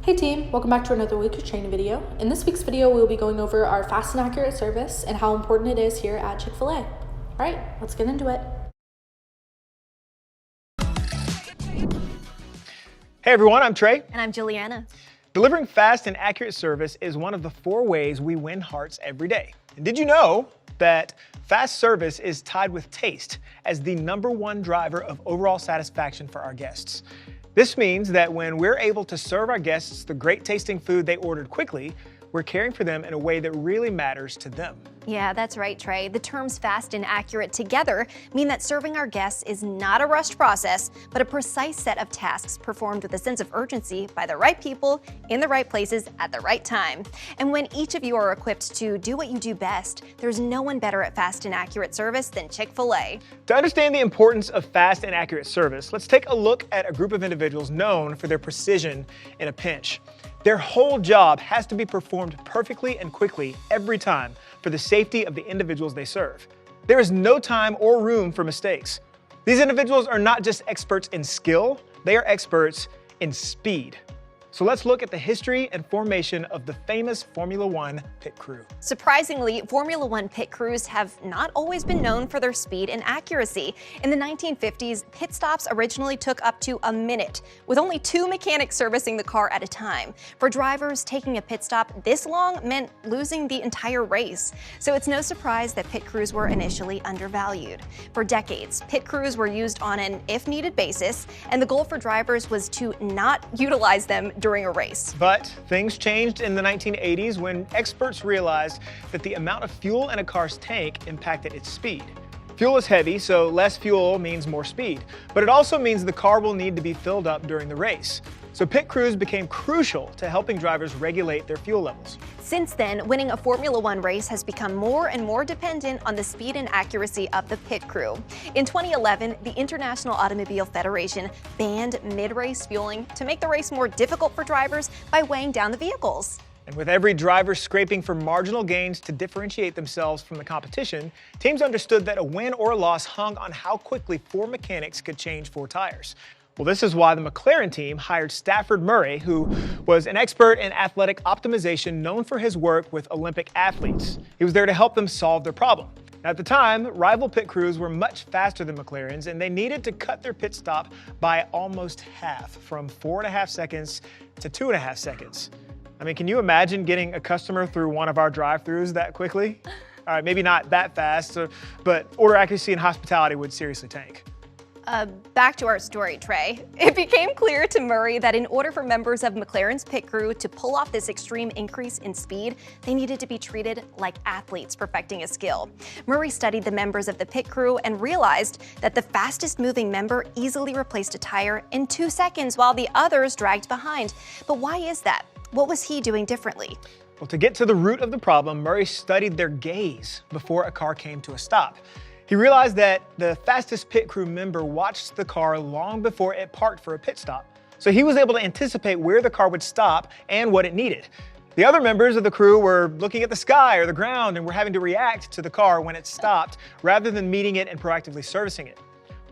Hey team, welcome back to another weekly training video. In this week's video, we'll be going over our fast and accurate service and how important it is here at Chick-fil-A. All right, let's get into it. Hey everyone, I'm Trey. And I'm Juliana. Delivering fast and accurate service is one of the 4 ways we win hearts every day. And did you know that fast service is tied with taste as the #1 driver of overall satisfaction for our guests? This means that when we're able to serve our guests the great tasting food they ordered quickly, we're caring for them in a way that really matters to them. Yeah, that's right, Trey. The terms fast and accurate together mean that serving our guests is not a rushed process, but a precise set of tasks performed with a sense of urgency by the right people in the right places at the right time. And when each of you are equipped to do what you do best, there's no one better at fast and accurate service than Chick-fil-A. To understand the importance of fast and accurate service, let's take a look at a group of individuals known for their precision in a pinch. Their whole job has to be performed perfectly and quickly every time for the safety of the individuals they serve. There is no time or room for mistakes. These individuals are not just experts in skill, they are experts in speed. So let's look at the history and formation of the famous Formula One pit crew. Surprisingly, Formula One pit crews have not always been known for their speed and accuracy. In the 1950s, pit stops originally took up to a minute, with only 2 mechanics servicing the car at a time. For drivers, taking a pit stop this long meant losing the entire race. So it's no surprise that pit crews were initially undervalued. For decades, pit crews were used on an if-needed basis, and the goal for drivers was to not utilize them during a race. But things changed in the 1980s when experts realized that the amount of fuel in a car's tank impacted its speed. Fuel is heavy, so less fuel means more speed, but it also means the car will need to be filled up during the race. So pit crews became crucial to helping drivers regulate their fuel levels. Since then, winning a Formula One race has become more and more dependent on the speed and accuracy of the pit crew. In 2011, the International Automobile Federation banned mid-race fueling to make the race more difficult for drivers by weighing down the vehicles. And with every driver scraping for marginal gains to differentiate themselves from the competition, teams understood that a win or a loss hung on how quickly 4 mechanics could change 4 tires. Well, this is why the McLaren team hired Stafford Murray, who was an expert in athletic optimization known for his work with Olympic athletes. He was there to help them solve their problem. At the time, rival pit crews were much faster than McLaren's, and they needed to cut their pit stop by almost half, from 4.5 seconds to 2.5 seconds. I mean, can you imagine getting a customer through one of our drive-thrus that quickly? All right, maybe not that fast, but order accuracy and hospitality would seriously tank. Back to our story, Trey. It became clear to Murray that in order for members of McLaren's pit crew to pull off this extreme increase in speed, they needed to be treated like athletes perfecting a skill. Murray studied the members of the pit crew and realized that the fastest moving member easily replaced a tire in 2 seconds while the others dragged behind. But why is that? What was he doing differently? Well, to get to the root of the problem, Murray studied their gaze before a car came to a stop. He realized that the fastest pit crew member watched the car long before it parked for a pit stop. So he was able to anticipate where the car would stop and what it needed. The other members of the crew were looking at the sky or the ground and were having to react to the car when it stopped rather than meeting it and proactively servicing it.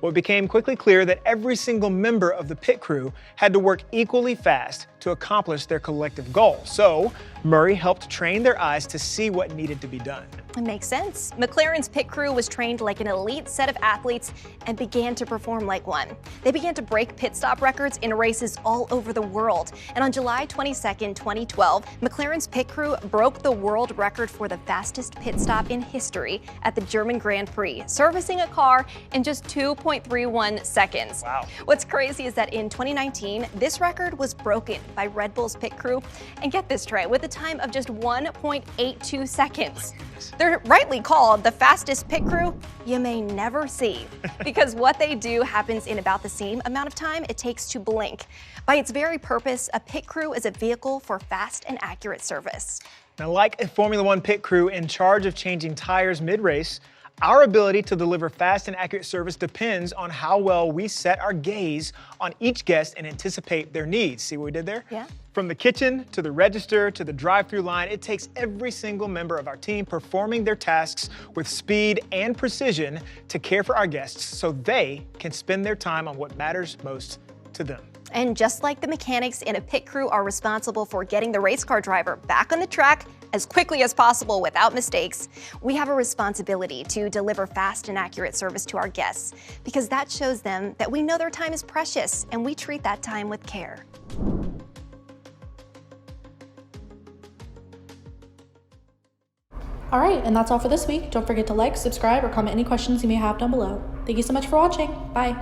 Well, it became quickly clear that every single member of the pit crew had to work equally fast to accomplish their collective goal. So Murray helped train their eyes to see what needed to be done. It makes sense. McLaren's pit crew was trained like an elite set of athletes and began to perform like one. They began to break pit stop records in races all over the world. And on July 22nd, 2012, McLaren's pit crew broke the world record for the fastest pit stop in history at the German Grand Prix, servicing a car in just 2.31 seconds. Wow. What's crazy is that in 2019, this record was broken by Red Bull's pit crew. And get this, Trey, with a time of just 1.82 seconds. They're rightly called the fastest pit crew you may never see, because what they do happens in about the same amount of time it takes to blink. By its very purpose, a pit crew is a vehicle for fast and accurate service. Now, like a Formula One pit crew in charge of changing tires mid-race, our ability to deliver fast and accurate service depends on how well we set our gaze on each guest and anticipate their needs. See what we did there? Yeah. From the kitchen to the register to the drive-through line, it takes every single member of our team performing their tasks with speed and precision to care for our guests so they can spend their time on what matters most to them. And just like the mechanics and a pit crew are responsible for getting the race car driver back on the track as quickly as possible without mistakes, we have a responsibility to deliver fast and accurate service to our guests, because that shows them that we know their time is precious and we treat that time with care. All right, and that's all for this week. Don't forget to like, subscribe, or comment any questions you may have down below. Thank you so much for watching. Bye.